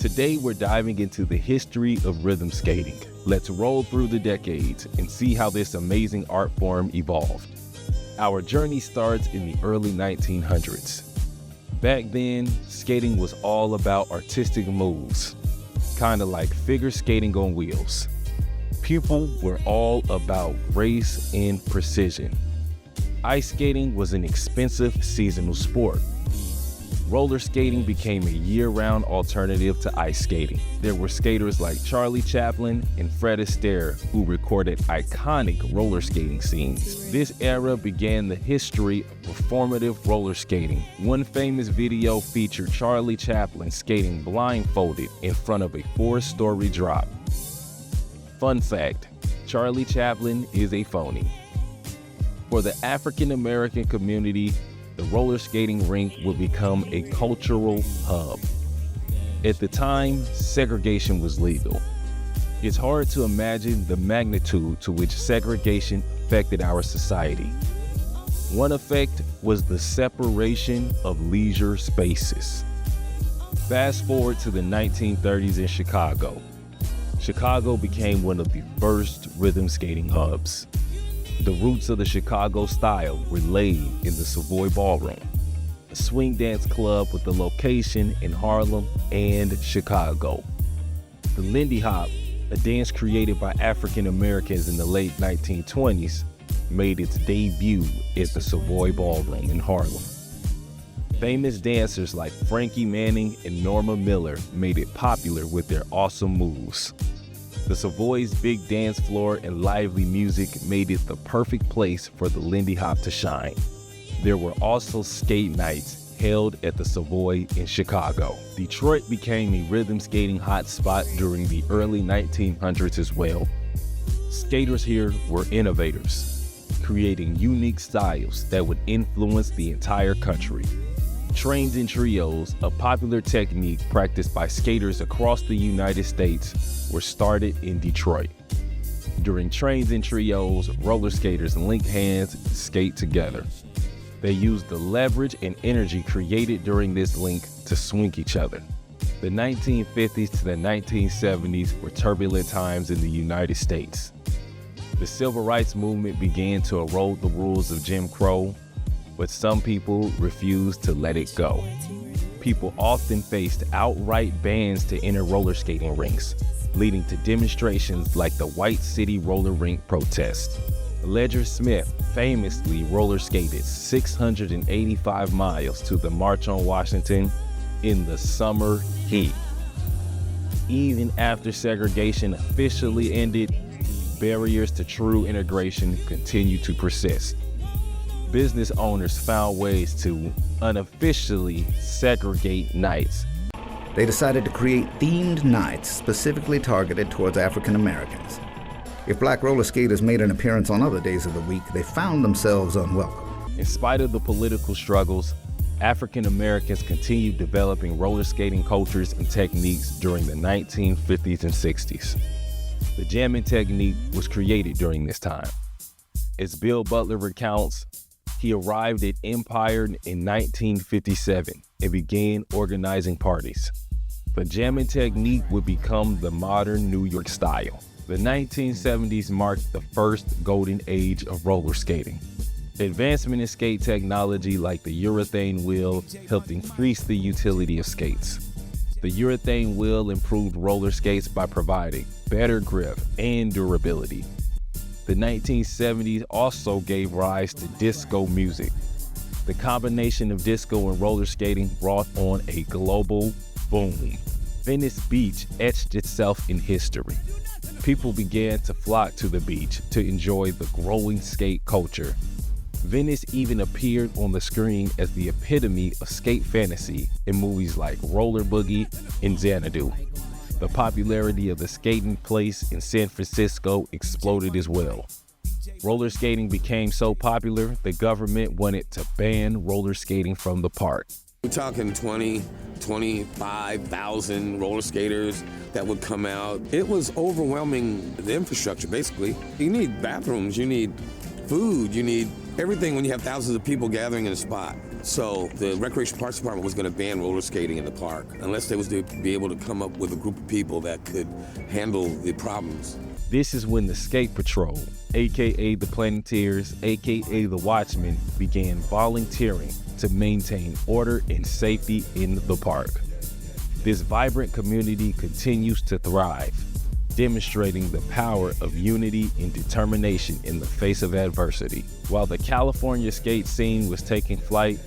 Today we're diving into the history of rhythm skating. Let's roll through the decades and see how this amazing art form evolved. Our journey starts in the early 1900s. Back then, skating was all about artistic moves, kind of like figure skating on wheels. People were all about grace and precision. Ice skating was an expensive seasonal sport. Roller skating became a year-round alternative to ice skating. There were skaters like Charlie Chaplin and Fred Astaire who recorded iconic roller skating scenes. This era began the history of performative roller skating. One famous video featured Charlie Chaplin skating blindfolded in front of a 4-story drop. Fun fact, Charlie Chaplin is a phony. For the African American community, the roller skating rink would become a cultural hub. At the time, segregation was legal. It's hard to imagine the magnitude to which segregation affected our society. One effect was the separation of leisure spaces. Fast forward to the 1930s in Chicago. Chicago became one of the first rhythm skating hubs. The roots of the Chicago style were laid in the Savoy Ballroom, a swing dance club with a location in Harlem and Chicago. The Lindy Hop, a dance created by African Americans in the late 1920s, made its debut at the Savoy Ballroom in Harlem. Famous dancers like Frankie Manning and Norma Miller made it popular with their awesome moves. The Savoy's big dance floor and lively music made it the perfect place for the Lindy Hop to shine. There were also skate nights held at the Savoy in Chicago. Detroit became a rhythm skating hotspot during the early 1900s as well. Skaters here were innovators, creating unique styles that would influence the entire country. Trains in trios, a popular technique practiced by skaters across the United States, were started in Detroit. During trains in trios, roller skaters link hands and skate together. They used the leverage and energy created during this link to swing each other. The 1950s to the 1970s were turbulent times in the United States. The civil rights movement began to erode the rules of Jim Crow, but some people refused to let it go. People often faced outright bans to enter roller skating rinks, leading to demonstrations like the White City Roller Rink protest. Ledger Smith famously roller skated 685 miles to the March on Washington in the summer heat. Even after segregation officially ended, barriers to true integration continue to persist. Business owners found ways to unofficially segregate nights. They decided to create themed nights specifically targeted towards African Americans. If black roller skaters made an appearance on other days of the week, they found themselves unwelcome. In spite of the political struggles, African Americans continued developing roller skating cultures and techniques during the 1950s and 60s. The jamming technique was created during this time. As Bill Butler recounts, he arrived at Empire in 1957 and began organizing parties. The jamming technique would become the modern New York style. The 1970s marked the first golden age of roller skating. Advancement in skate technology like the urethane wheel helped increase the utility of skates. The urethane wheel improved roller skates by providing better grip and durability. The 1970s also gave rise to disco music. The combination of disco and roller skating brought on a global boom. Venice Beach etched itself in history. People began to flock to the beach to enjoy the growing skate culture. Venice even appeared on the screen as the epitome of skate fantasy in movies like Roller Boogie and Xanadu. The popularity of the skating place in San Francisco exploded as well. Roller skating became so popular, the government wanted to ban roller skating from the park. We're talking 25,000 roller skaters that would come out. It was overwhelming the infrastructure, basically. You need bathrooms, you need food, you need everything when you have thousands of people gathering in a spot. So the Recreation Parks Department was going to ban roller skating in the park unless they was to be able to come up with a group of people that could handle the problems. This is when the Skate Patrol, aka the Planeteers, aka the Watchmen, began volunteering to maintain order and safety in the park. This vibrant community continues to thrive, demonstrating the power of unity and determination in the face of adversity. While the California skate scene was taking flight,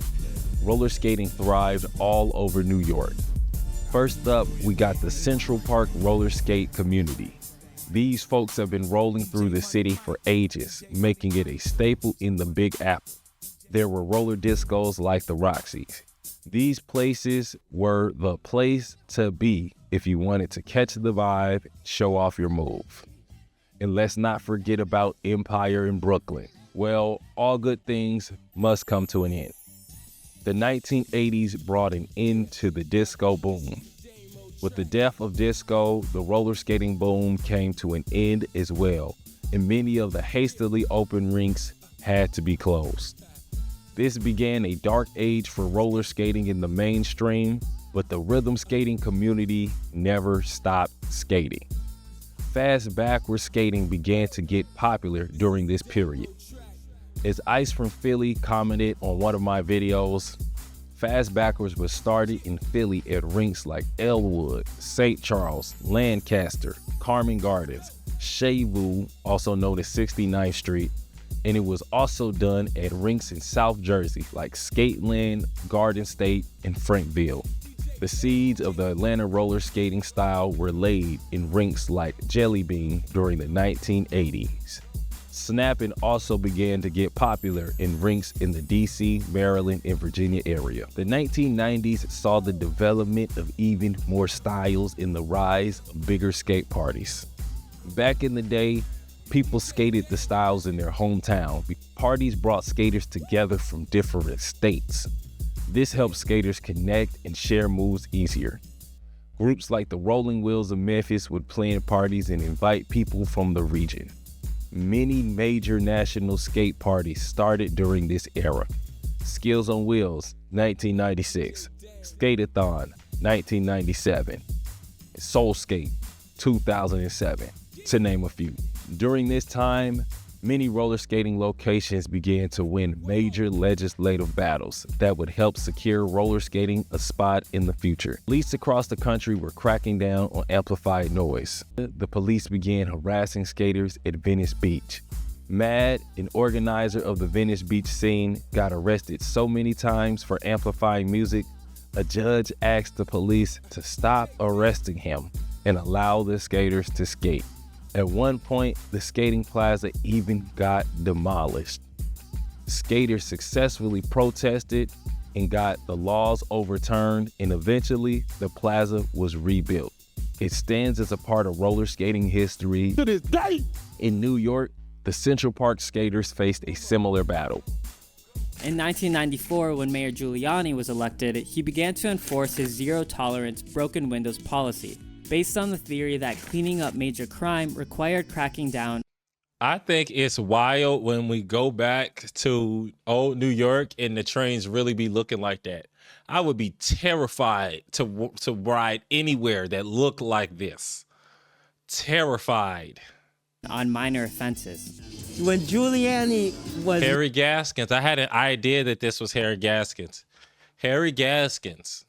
roller skating thrived all over New York. First up, we got the Central Park roller skate community. These folks have been rolling through the city for ages, making it a staple in the Big Apple. There were roller discos like the Roxy's. These places were the place to be if you wanted to catch the vibe, show off your move. And let's not forget about Empire in Brooklyn. Well, all good things must come to an end. The 1980s brought an end to the disco boom. With the death of disco, the roller skating boom came to an end as well, and many of the hastily opened rinks had to be closed. This began a dark age for roller skating in the mainstream, but the rhythm skating community never stopped skating. Fast backward skating began to get popular during this period. As Ice from Philly commented on one of my videos, fast backwards was started in Philly at rinks like Elwood, St. Charles, Lancaster, Carmen Gardens, Shavu, also known as 69th Street, and it was also done at rinks in South Jersey like Skateland, Garden State, and Frankville. The seeds of the Atlanta roller skating style were laid in rinks like Jelly Bean during the 1980s. Snapping also began to get popular in rinks in the DC, Maryland, and Virginia area. The 1990s saw the development of even more styles in the rise of bigger skate parties. Back in the day, people skated the styles in their hometown. Parties brought skaters together from different states. This helped skaters connect and share moves easier. Groups like the Rolling Wheels of Memphis would plan parties and invite people from the region. Many major national skate parties started during this era. Skills on Wheels, 1996. Skate-a-thon, 1997. Soul Skate, 2007, to name a few. During this time, many roller skating locations began to win major legislative battles that would help secure roller skating a spot in the future. Police across the country were cracking down on amplified noise. The police began harassing skaters at Venice Beach. Mad, an organizer of the Venice Beach scene, got arrested so many times for amplifying music, a judge asked the police to stop arresting him and allow the skaters to skate. At one point, the skating plaza even got demolished. Skaters successfully protested and got the laws overturned, and eventually the plaza was rebuilt. It stands as a part of roller skating history to this day. In New York, the Central Park skaters faced a similar battle. In 1994, when Mayor Giuliani was elected, he began to enforce his zero-tolerance broken windows policy, based on the theory that cleaning up major crime required cracking down. I think it's wild when we go back to old New York and the trains really be looking like that. I would be terrified to ride anywhere that looked like this. Terrified. On minor offenses. When Giuliani was... Harry Gaskins. I had an idea that this was Harry Gaskins. Harry Gaskins.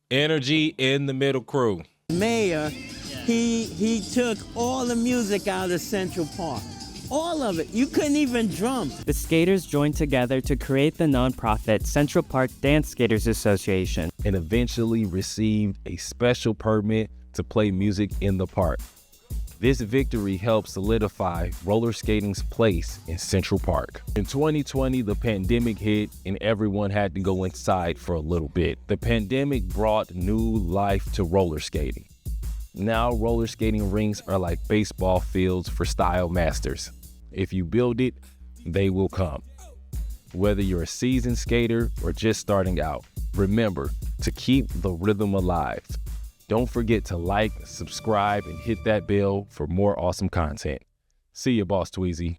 Energy in the middle crew. Mayor, he took all the music out of Central Park. All of it. You couldn't even drum. The skaters joined together to create the nonprofit Central Park Dance Skaters Association, and eventually received a special permit to play music in the park. This victory helped solidify roller skating's place in Central Park. In 2020, the pandemic hit and everyone had to go inside for a little bit. The pandemic brought new life to roller skating. Now roller skating rinks are like baseball fields for style masters. If you build it, they will come. Whether you're a seasoned skater or just starting out, remember to keep the rhythm alive. Don't forget to like, subscribe, and hit that bell for more awesome content. See ya, Boss Tweezy.